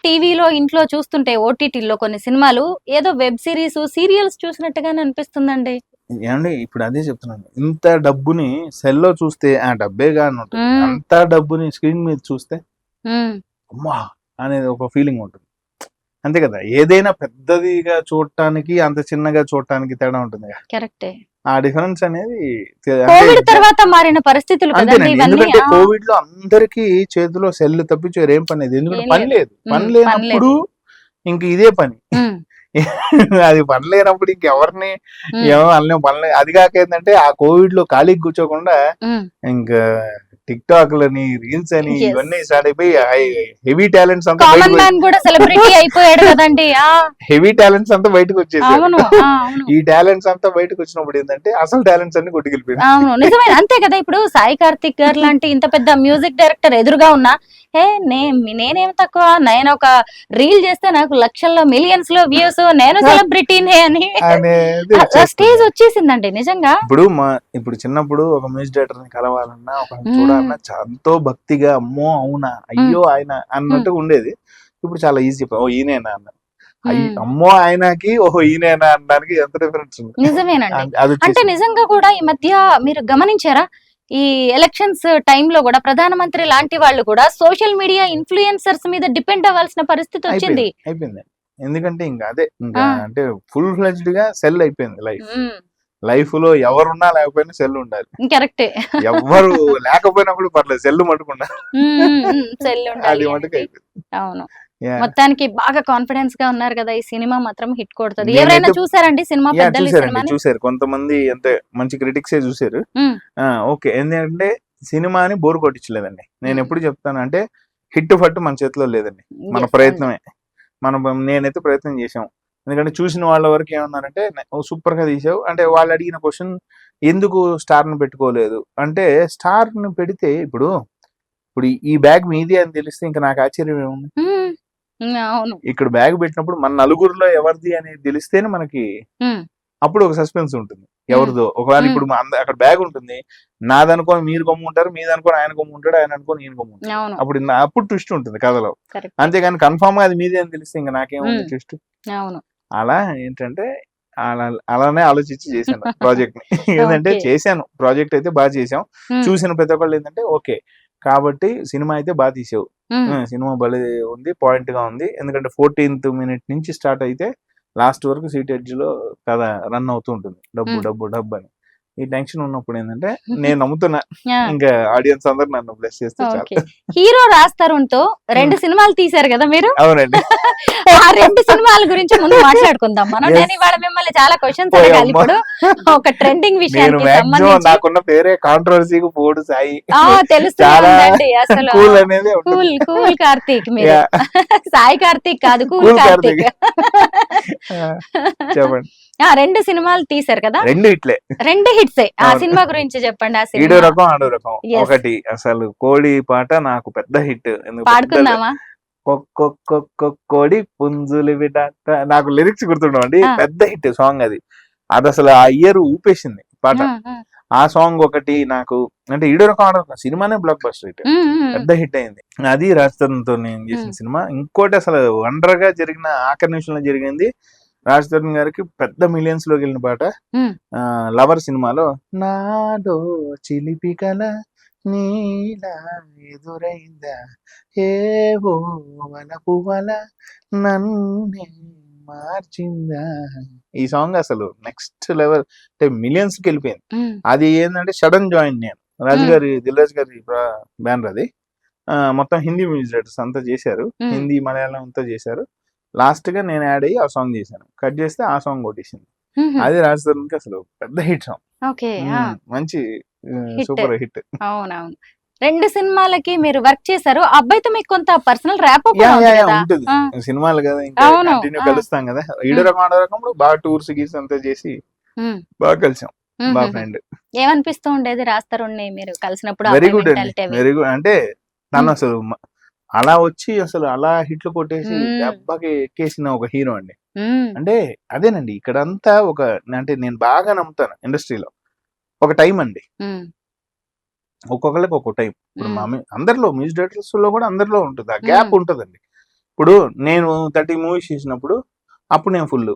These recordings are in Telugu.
టీవీలో ఇంట్లో చూస్తుంటే ఓటీటీలో కొన్ని సినిమాలు ఏదో వెబ్ సిరీస్ సీరియల్స్ చూసినట్టుగానే అనిపిస్తుందండి. ఏమండి ఇప్పుడు అదే చెప్తున్నాను. ఇంత డబ్బుని సెల్లో చూస్తే ఆ డబ్బే గాని ఉంటుంది. ఉమ్, అంత డబ్బుని స్క్రీన్ మీద చూస్తే ఉమ్, అమ్మా అనేది ఒక ఫీలింగ్ ఉంటుంది. అంతే కదా, ఏదైనా పెద్దదిగా చూడటానికి అంత చిన్నగా చూడటానికి తేడా ఉంటుంది కదా. కరెక్టే. ఆ డిఫరెన్స్ అనేది అంటే కోవిడ్ తర్వాత మారిన పరిస్థితులు కదండి అంతేనండి. ఇవన్నీ. ఎందుకంటే కోవిడ్ లో అందరికి చేతిలో సెల్ తప్పించి వేరేం పని లేదు. ఎందుకంటే ఏం పని లేదు. లేదు. పని పని లేనప్పుడు లేదు. ఇంక ఇదే పని. ఉమ్, అది పని లేనప్పుడు ఇంకెవరిని ఉమ్, ఏమో అనలేం. పని అది కాక ఏంటంటే ఆ కోవిడ్ లో ఖాళీకి కూర్చోకుండా ఉమ్. ఇంకా టిక్ టాక్ లని రీల్స్ అని Yes. ఇవన్నీ స్టార్ట్ అయిపోయి హెవీ టాలెంట్స్ అంతా కామన్ బయటకు మ్యాన్ కూడా సెలబ్రిటీ అయిపోయాడు కదండి. హెవీ టాలెంట్స్ అంతా బయటకు వచ్చేసారు. అవును. అవును. ఈ టాలెంట్స్ అంతా బయటకు వచ్చినప్పుడు ఏంటంటే అసలు టాలెంట్స్ అన్ని కొట్టుకెళ్ళిపోయింది. అవును నిజమే, అంతే కదా. ఇప్పుడు సాయి కార్తిక్ గారు లాంటి ఇంత పెద్ద మ్యూజిక్ డైరెక్టర్ ఎదురుగా ఉన్నా నేనేం తక్కువ, నేను ఒక రీల్ చేస్తే నాకు లక్షల్లో మిలియన్స్ లో వ్యూస్, నేను సెలబ్రిటీనే అని అనేది స్టేజ్ వచ్చేసిందండి నిజంగా. ఇప్పుడు చిన్నప్పుడు ఒక మ్యూజిక్ డైరెక్టర్ ని కలవాలన్నా ఒక ఉమ్, చూడాలన్నా ఎంతో భక్తిగా అమ్మో అవునా అయ్యో ఆయన అన్నట్టు ఉండేది. ఇప్పుడు చాలా ఈజీ. ఓ ఈయనేనా అన్న, అమ్మో ఆయనకి ఓహో ఈయనేనా అనడానికి ఎంత డిఫరెన్స్ ఉంది. నిజమేనండి. అది అంటే వచ్చేసింది. నిజంగా కూడా ఈ మధ్య మీరు గమనించారా, ఈ ఎలక్షన్స్ టైంలో కూడా ప్రధానమంత్రి లాంటి వాళ్ళు కూడా సోషల్ మీడియా ఇన్ఫ్లుయెన్సర్స్ మీద డిపెండ్ అవ్వాల్సిన పరిస్థితి వచ్చింది. అయిపోయింది. ఎందుకంటే ఇంకా అదే ఇంకా ఆ, అంటే ఫుల్ ఫ్లెడ్జ్డ్ గా సెల్ అయిపోయింది లైఫ్. ఉమ్, లైఫ్ లో ఎవరున్నా లేకపోయినా సెల్ ఉండాలి. కరెక్టే. ఎవరు లేకపోయినా కూడా పర్లేదు, సెల్ మటుకుండా సెల్ అది ఉండాలి మటుకు అనేది. అయిపోయింది. అవును. Yeah. మొత్తానికి బాగా కాన్ఫిడెన్స్ గా ఉన్నారు కదా, ఈ సినిమా మాత్రం హిట్ కొడుతుంది. నేనైతే ఎవరైనా చూసారండి సినిమా పెద్దలు ఈ చూసారండి, సినిమాని? చూసారు కొంతమంది. అంటే మంచి క్రిటిక్సే చూసారు. ఉమ్, ఓకే, ఎందుకంటే సినిమాని బోర్ కొట్టించలేదండి. నేను ఎప్పుడు చెప్తాను అంటే హిట్ ఫట్ మన చేతిలో లేదండి, మన yes అండి. ప్రయత్నమే. నేనైతే ప్రయత్నం చేశాం. ఎందుకంటే చూసిన వాళ్ళ వరకు ఏమన్నారంటే సూపర్ గా తీసావు అంటే. వాళ్ళు అడిగిన క్వశ్చన్ ఎందుకు స్టార్ ను పెట్టుకోలేదు అంటే, స్టార్ ను పెడితే ఇప్పుడు ఇప్పుడు ఈ బ్యాగ్ మీది అని తెలిస్తే ఇంకా నాకు ఆశ్చర్యం ఏముంది. అవును. ఇక్కడ బ్యాగ్ పెట్టినప్పుడు మన నలుగురిలో ఎవరిది అనేది తెలిస్తేనే మనకి ఉమ్, అప్పుడు ఒక సస్పెన్స్ ఉంటుంది ఎవరిదో. ఒకవేళ ఇప్పుడు అక్కడ బ్యాగ్ ఉంటుంది, నాదనుకోని మీరు కొమ్ముంటారు, మీదనుకోని ఆయన కొమ్ముంటాడు, ఆయన అనుకోని ఈయన కొమ్ముంటాడు. అవును. అప్పుడు ట్విస్ట్ ఉంటుంది కథలో. కరెక్ట్. అంతేగాని కన్ఫామ్ గా అది మీదే అని తెలిస్తే ఇంకా నాకేముంది ట్విస్ట్. అవును. అలా ఏంటంటే అలానే ఆలోచించి చేశాను ప్రాజెక్ట్ ని. ఏంటంటే ఓకే. చేశాను ప్రాజెక్ట్ అయితే బాగా చేసాం. చూసిన ప్రతి ఒక్కళ్ళు ఏంటంటే ఓకే కాబట్టి సినిమా అయితే బాగా తీసావు, సినిమా భలే ఉంది, పాయింట్ గా ఉంది. ఎందుకంటే 14th మినిట్ నుంచి స్టార్ట్ అయితే లాస్ట్ వరకు సీట్ ఎడ్జ్ లో కథ రన్ అవుతూ ఉంటుంది. డబ్బు డబ్బు డబ్బు అని ఈ టెన్షన్ ఉన్నప్పుడు ఏంటంటే నేను నమ్ముతున్నా ఇంకా ఆడియన్స్ అందరు నన్ను బ్లెస్ చేస్తే చాలు. హీరో రాజ్ తరుణ్ తో 2 సినిమాలు తీశారు కదా మీరు. అవునండి. ఆ 2 సినిమాల గురించి ముందు మాట్లాడుకుందాం మనం. నేను ఇవాళ మిమ్మల్ని చాలా క్వశ్చన్స్ అడగాలి. ఇప్పుడు ఒక ట్రెండింగ్ విషయానికి సంబంధించి నాకున్న పేరే కాంట్రవర్సీకి పోడు సాయి. తెలుస్తుంది అసలు. కూల్ అనేది కూల్ కార్తీక్ మీరు. సాయి కార్తీక్ కాదు, కూల్ కార్తీక్. చెప్పండి. 2 సినిమాలు తీశారు కదా, 2 హిట్లే, 2 హిట్సే. ఆ సినిమా గురించి చెప్పండి. ఆ ఈడో సినిమా రకం ఆడో రకం. ఒకటి అసలు కోడి పాట నాకు పెద్ద హిట్. పాడుకుందామా? కోడి పుంజులు విడ నాకు లిరిక్స్ గుర్తుండవండి. పెద్ద హిట్ సాంగ్ అది. అది అసలు ఆ ఇయర్ ఊపేసింది పాట. ఆ సాంగ్ ఒకటి నాకు అంటే ఈడో రకం ఆడో రకం సినిమానే బ్లాక్ బస్టర్ హిట్, పెద్ద హిట్ అయింది. అది రాజ్ తరుణ్ తో నేను చేసిన సినిమా. ఇంకోటి అసలు వండర్ గా జరిగిన ఆఖరి నిమిషంలో జరిగింది. రాజ్ తరుణ్ గారికి పెద్ద మిలియన్స్ లోకి వెళ్ళిన పాట లవర్ సినిమాలో నాలో చిలిపి కల నీలా ఎదురైందా ఏవో వలపు వల నన్నే మార్చిందా. ఈ సాంగ్ అసలు నెక్స్ట్ లెవెల్ అంటే మిలియన్స్ కి వెళ్ళిపోయింది. అది ఏంటంటే సడన్ జాయిన్ నేను రాజు గారి దిల్ రాజు గారి బ్యానర్ అది. మొత్తం హిందీ మ్యూజిక్ డైరెక్టర్స్ అంతా చేశారు, హిందీ మలయాళం అంతా చేశారు. లాస్ట్ గా నేను యాడ్ అయ్యి ఆ సాంగ్ చేశాను. కట్ చేస్తే ఆ సాంగ్ కొట్టేసింది. అది రాజ్ తరుణ్ కి అసలు పెద్ద హిట్ సాంగ్. మంచి సూపర్ హిట్. అవునవును. 2 సినిమాలకి మీరు వర్క్ చేశారు. అబ్బాయితో మీకు కొంత పర్సనల్ ర్యాప్ ఉంటుంది. సినిమాలు కదా ఇంకా కంటిన్యూ కలుస్తాం కదా. ఈడో రకం ఆడో రకంలో బాగా టూర్స్ గీస్ అంతా చేసి బాగా కలిసాం, బాగా ఫ్రెండ్. ఏమనిపిస్తూ ఉండేది రాజ్ తరుణ్ ని మీరు కలిసినప్పుడు? వెరీ గుడ్ అండి, వెరీ గుడ్. అంటే తను అసలు అలా వచ్చి అసలు అలా హిట్లు కొట్టేసి దెబ్బకి ఎక్కేసిన ఒక హీరో అండి. అంటే అదేనండి ఇక్కడంతా ఒక అంటే నేను బాగా నమ్ముతాను ఇండస్ట్రీలో ఒక టైం అండి. ఒక్కొక్కరికి ఒక్కొక్క టైం. ఇప్పుడు అందరిలో మ్యూజిక్ డైరెక్టర్స్ లో కూడా అందరిలో ఉంటుంది, ఆ గ్యాప్ ఉంటుందండి. ఇప్పుడు నేను 30 మూవీస్ చేసినప్పుడు అప్పుడు నేను ఫుల్,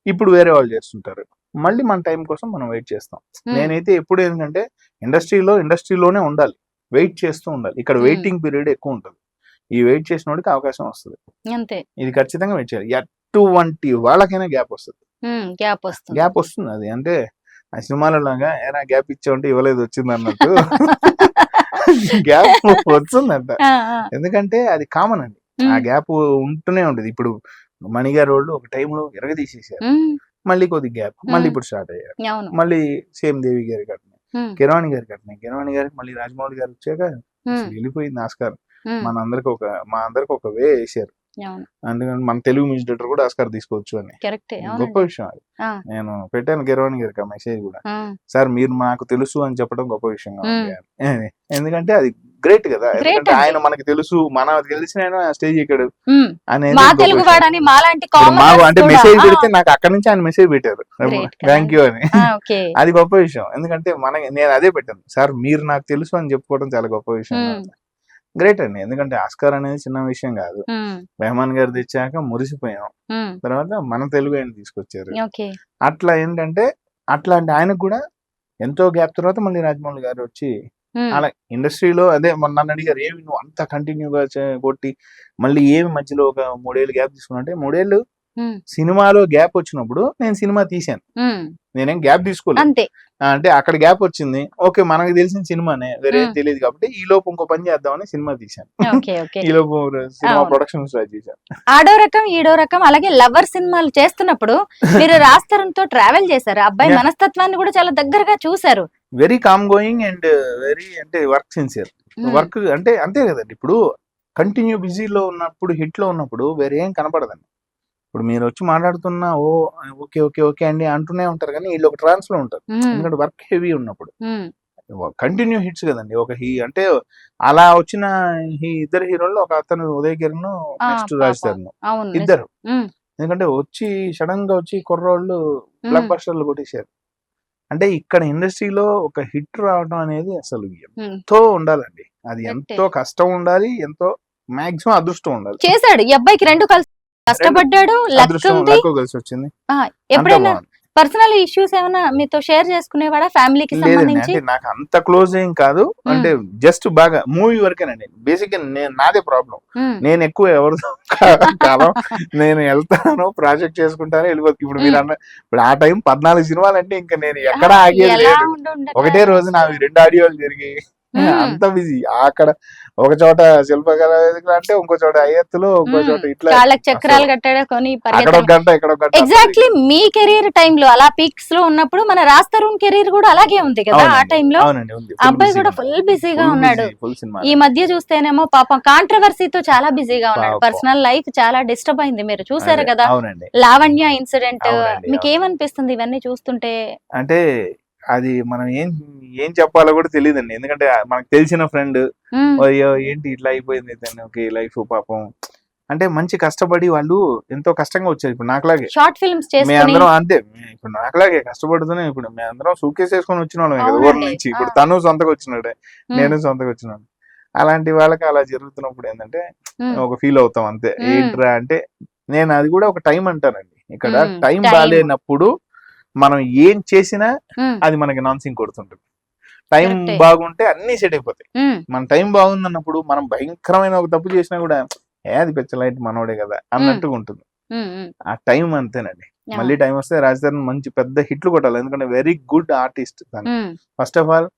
ఇప్పుడు వేరే వాళ్ళు చేస్తుంటారు, మళ్ళీ మన టైం కోసం మనం వెయిట్ చేస్తాం. నేనైతే ఎప్పుడు ఏంటంటే ఇండస్ట్రీలోనే ఉండాలి, వెయిట్ చేస్తూ ఉండాలి. ఇక్కడ వెయిటింగ్ పీరియడ్ ఎక్కువ ఉంటుంది, ఈ వెయిట్ చేసిన వాడికి అవకాశం వస్తుంది. అంతే, ఇది ఖచ్చితంగా వెయిట్ చేయాలి. ఎటువంటి వాళ్ళకైనా గ్యాప్ వస్తుంది, గ్యాప్ వస్తుంది. అది అంటే ఆ సినిమాలో లాగా ఏనా గ్యాప్ ఇచ్చావంటే ఇవ్వలేదు వచ్చింది అన్నట్టు గ్యాప్ వస్తుందంట. ఎందుకంటే అది కామన్ అండి, ఆ గ్యాప్ ఉంటూనే ఉంటుంది. ఇప్పుడు మణిగారు వాళ్ళు ఒక టైంలో ఎరగదీసేసారు, మళ్ళీ కొద్ది గ్యాప్, మళ్ళీ ఇప్పుడు స్టార్ట్ అయ్యారు, మళ్ళీ సేమ్ దేవి గారి కట్టినాయి, కిరవాణి గారి కట్టినాయి, కిరవాణి గారికి మళ్ళీ రాజమౌళి గారు వచ్చాక వెళ్ళిపోయింది ఆస్కార్. మా అందరికి ఒక వే వేసారు. అందుకని మన తెలుగు మ్యూజిక్ డైరెక్టర్ కూడా ఆస్కార్ తీసుకోవచ్చు అని, గొప్ప విషయం అది. నేను పెట్టాను కిరవాణి గారికి ఆ మెసేజ్ కూడా, సార్ మీరు నాకు తెలుసు అని చెప్పడం గొప్ప విషయంగా ఉంది. ఎందుకంటే అది గ్రేట్ కదా, ఎందుకంటే ఆయన మనకి తెలుసు, మనకు తెలిసిన స్టేజ్ ఎక్కాడు అనేది. అంటే మెసేజ్ పెడితే నాకు అక్కడ నుంచి ఆయన మెసేజ్ పెట్టారు, థ్యాంక్ యూ అని. అది గొప్ప విషయం. ఎందుకంటే నేను అదే పెట్టాను, సార్ మీరు నాకు తెలుసు అని చెప్పుకోవడం చాలా గొప్ప విషయం, గ్రేట్ అండి. ఎందుకంటే ఆస్కార్ అనేది చిన్న విషయం కాదు. రెహమాన్ గారు తెచ్చాక మురిసిపోయాం, తర్వాత మన తెలుగు ఆయన తీసుకొచ్చారు. అట్లా ఏంటంటే అట్లాంటి ఆయనకు కూడా ఎంతో గ్యాప్ తర్వాత మళ్ళీ రాజమౌళి గారు వచ్చి అలా ఇండస్ట్రీలో అదే నన్ను అడిగారు, ఏమి నువ్వు అంత కంటిన్యూగా కొట్టి మళ్ళీ ఏమి మధ్యలో ఒక 3 ఏళ్ళు గ్యాప్ తీసుకున్నా అంటే, 3 ఏళ్ళు సినిమాలో గ్యాప్ వచ్చినప్పుడు నేను సినిమా తీశాను, నేనేం గ్యాప్ తీసుకోలేదు. అంటే అక్కడ గ్యాప్ వచ్చింది, ఓకే మనకు తెలిసిన సినిమానే, వేరే తెలియదు కాబట్టి ఈ లోపు ఇంకో పని చేద్దామని సినిమా తీశాను, ఈ లోపు సినిమా ప్రొడక్షన్ స్టార్ట్ చేశాను. ఆడో రకం ఈడో రకం. అలాగే లవర్ సినిమాలు చేస్తున్నప్పుడు మీరు రాస్తారంతో ట్రావెల్ చేశారు, అబ్బాయి మనస్తత్వాన్ని కూడా చాలా దగ్గరగా చూసారు. Very calm going and very అంటే వర్క్ సిన్సియర్. వర్క్ అంటే అంతే కదండి, ఇప్పుడు కంటిన్యూ బిజీలో ఉన్నప్పుడు, హిట్ లో ఉన్నప్పుడు వేరే ఏం కనపడదండి. ఇప్పుడు మీరు వచ్చి మాట్లాడుతున్నా ఓ ఓకే ఓకే ఓకే అండి అంటూనే ఉంటారు, కానీ వీళ్ళు ఒక ట్రాన్స్ లో ఉంటారు. ఎందుకంటే వర్క్ హెవీ ఉన్నప్పుడు కంటిన్యూ హిట్స్ కదండి. ఒక అంటే అలా వచ్చిన ఇద్దరు హీరోలు, ఒక అతను ఉదయ్ కిరణ్, నెక్స్ట్ రాజ్ తరుణ్, ఇద్దరు. ఎందుకంటే వచ్చి సడన్ గా వచ్చి కుర్రోళ్ళు బ్లాక్ బస్టర్లు కొట్టేశారు. అంటే ఇక్కడ ఇండస్ట్రీలో ఒక హిట్ రావడం అనేది అసలు ఎంతో ఉండాలండి, అది ఎంతో కష్టం ఉండాలి, ఎంతో మాక్సిమం అదృష్టం ఉండాలి. చేశాడు ఈ అబ్బాయికి, రెండు కలిసి కష్టపడ్డాడు, కలిసి వచ్చింది. ఎప్పుడైనా పర్సనల్ ఇష్యూస్ ఏమైనా మీతో షేర్ చేసుకునేవాడా ఫ్యామిలీకి సంబంధించి? నాకు అంత క్లోజ్ ఏం కాదు, అంటే జస్ట్ బాగా మూవీ వరకేనండి. బేసిక్ గా నాదే ప్రాబ్లం, నేను ఎక్కువ ఎవరితో కాలం నేను వెళ్తాను, ప్రాజెక్ట్ చేసుకుంటాను, వెళ్ళిపోతాను. ఇప్పుడు మీరు అన్న ఇప్పుడు ఆ టైం 14 సినిమాలు అంటే ఇంకా నేను ఎక్కడ ఆగేది లేదు. ఒకటే రోజు నావి 2 ఆడియోలు జరిగి అంత బిజీ. అక్కడ ఒక చోట శిల్పకళ అంటే ఇంకో చోట అయ్యత్తులో, ఇంకో చోట ఇట్లా చక్రాలు కట్టడం, అక్కడ ఒక గంట ఇక్కడ ఒక గంట. ఎగ్జాక్ట్లీ మీ కెరీర్ టైం లో అలా పీక్స్ లో ఉన్నప్పుడు మన రాజ్ తరుణ్ కెరీర్ కూడా అలాగే ఉంది కదా ఆ టైం లో. అబ్బాయి కూడా ఫుల్ బిజీగా ఉన్నాడు. ఈ మధ్య చూస్తేనేమో పాపం కాంట్రవర్సీతో చాలా బిజీగా ఉన్నాడు, పర్సనల్ లైఫ్ చాలా డిస్టర్బ్ అయింది. మీరు చూసారు కదా లావణ్య ఇన్సిడెంట్, మీకు ఏమనిపిస్తుంది ఇవన్నీ చూస్తుంటే? అంటే అది మనం ఏం చెప్పాలో కూడా తెలియదండి. ఎందుకంటే మనకు తెలిసిన ఫ్రెండ్, అయ్యో ఏంటి ఇట్లా అయిపోయింది తనకి లైఫ్, పాపం అంటే మంచి కష్టపడి వాళ్ళు ఎంతో కష్టంగా వచ్చారు. ఇప్పుడు నాకులాగే షార్ట్ ఫిల్మ్స్ మేము అందరం అంతే, ఇప్పుడు నాకులాగే కష్టపడుతూనే ఇప్పుడు మేము అందరం సూట్కేస్ వేసుకొని వచ్చిన వాళ్ళమే కదా ఊరు నుంచి. ఇప్పుడు తను సొంతగా వచ్చినాడే, నేను సొంతగా వచ్చినాను. అలాంటి వాళ్ళకి అలా జరుగుతున్నప్పుడు ఏంటంటే ఒక ఫీల్ అవుతాం అంతే. ఏంట్రా అంటే నేను అది కూడా ఒక టైం అంటానండి. ఇక్కడ టైం బాగాలేనప్పుడు మనం ఏం చేసినా అది మనకి నాన్సింగ్ కొడుతుంటుంది. టైం బాగుంటే అన్ని సెట్ అయిపోతాయి. మన టైం బాగుందన్నప్పుడు మనం భయంకరమైన ఒక తప్పు చేసినా కూడా అది పెచ్చలైట్ మనోడే కదా అన్నట్టుగా ఉంటుంది. ఆ టైం అంతేనండి. మళ్ళీ టైం వస్తే రాజ్ తరుణ్ మంచి పెద్ద హిట్లు కొట్టాలి, ఎందుకంటే very good artist. First of all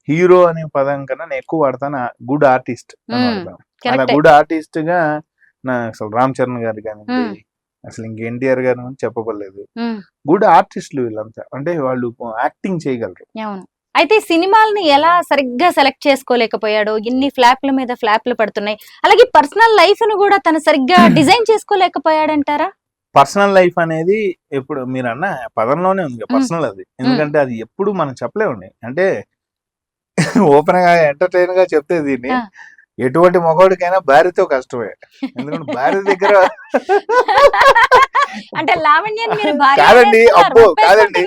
hero అనే పదం కన్నా నేను ఎక్కువ వాడతాను గుడ్ ఆర్టిస్ట్ అని వాడతాను. అలా గుడ్ ఆర్టిస్ట్ గా నా అసలు రామ్ చరణ్ గారు కానీ, అసలు ఇంక ఎన్టీఆర్ గారు చెప్పబడలేదు. గుడ్ ఆర్టిస్టులు వీళ్ళంతా, అంటే వాళ్ళు యాక్టింగ్ చేయగలరు. అయితే సినిమాలని ఎలా సరిగ్గా సెలెక్ట్ చేసుకోలేకపోయాడు, ఇన్ని ఫ్లాప్ల మీద ఫ్లాప్లు పడుతున్నాయి. అలాగే పర్సనల్ లైఫ్ ను కూడా తను సరిగ్గా డిజైన్ చేసుకోలేకపోయాడంటారా? పర్సనల్ లైఫ్ అనేది ఎప్పుడు మీరు అన్న పదంలోనే ఉంది పర్సనల్ అది. ఎందుకంటే అది ఎప్పుడు మనం చెప్పలేమండి. అంటే ఓపెన్ గా ఎంటర్టైన్ గా చెప్తే దీన్ని ఎటువంటి మగవాడికైనా భార్యతో కష్టమే. ఎందుకంటే భార్య దగ్గర అంటే కాదండి, అబ్బో కాదండి,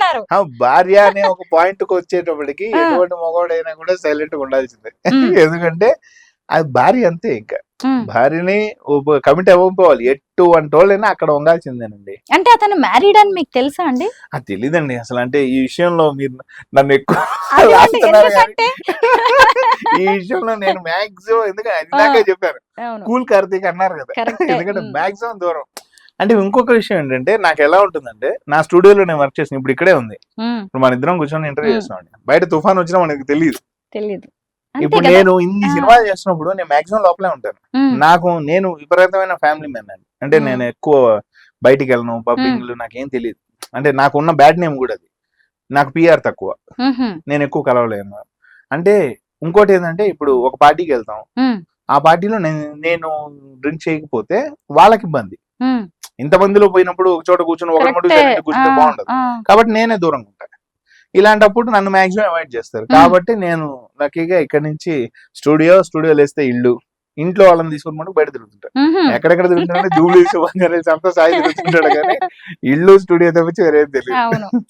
భార్య అనే ఒక పాయింట్ కు వచ్చేటప్పటికి ఎటువంటి మగవాడైనా కూడా సైలెంట్ గా ఉండాల్సిందే. ఎందుకంటే అది భార్య అంతే, ఇంకా భార్యని కమిట్ అవ్వకపోవాలి, ఎటువంటి వాళ్ళైనా అక్కడ వంగాల్సిందేనండి. అంటే అతను మ్యారీడ్ అని మీకు తెలుసా అండి? అది తెలీదండి అసలు. అంటే ఈ విషయంలో మీరు నన్ను ఎక్కువ అదే అండి, రాస్తున్నారు కానీ ఎందుకంటే ఈ విషయంలో నేను మాక్సిమం, ఎందుకంటే ఇందాకే చెప్పాను అవును కూల్ కార్తీక్ అన్నారు కదా, కరెక్టే. ఎందుకంటే మాక్సిమం దూరం. అంటే ఇంకొక విషయం ఏంటంటే నాకు ఎలా ఉంటుందంటే, నా స్టూడియోలో నేను వర్క్ చేసిన ఇప్పుడు ఇక్కడే ఉంది, ఇప్పుడు మన ఇద్దరం కూర్చొని ఇంటర్వ్యూ చేస్తున్నాం, బయట తుఫాన్ వచ్చినా మనకి తెలియదు. తెలియదు. ఇప్పుడు నేను ఇన్ని సినిమాలు చేస్తున్నప్పుడు నేను మాక్సిమం లోపలే ఉంటాను. నేను విపరీతమైన ఫ్యామిలీ మ్యాన్ అండి. అంటే నేను ఎక్కువ బయటికి వెళ్ళను, పబ్బింగ్లు నాకేం తెలియదు. అంటే నాకున్న బ్యాడ్ నేమ్ కూడా అది. నాకు పిఆర్ తక్కువ, నేను ఎక్కువ కలవలేను. అంటే ఇంకోటి ఏంటంటే, ఇప్పుడు ఒక పార్టీకి వెళ్తాం, ఆ పార్టీలో నేను డ్రింక్ చేయకపోతే వాళ్ళకి ఇబ్బంది. ఇంతమందిలో పోయినప్పుడు ఒక చోట కూర్చొని ఒకరి మటు కూర్చుంటే బాగుండదు, కాబట్టి నేనే దూరంగా ఉంటాను. ఇలాంటప్పుడు నన్ను మాక్సిమం అవాయిడ్ చేస్తారు. కాబట్టి నేను లక్కీగా ఇక్కడ నుంచి స్టూడియో వేస్తే ఇల్లు, ఇంట్లో వాళ్ళని తీసుకుని మటుకు బయట తిరుగుతుంటారు. ఎక్కడెక్కడ తిరుగుతుంటే జూబ్లీ అంతా సాయి తిరుగుతుంటాడు కానీ ఇల్లు స్టూడియో తప్పించి వేరేది తెలియదు.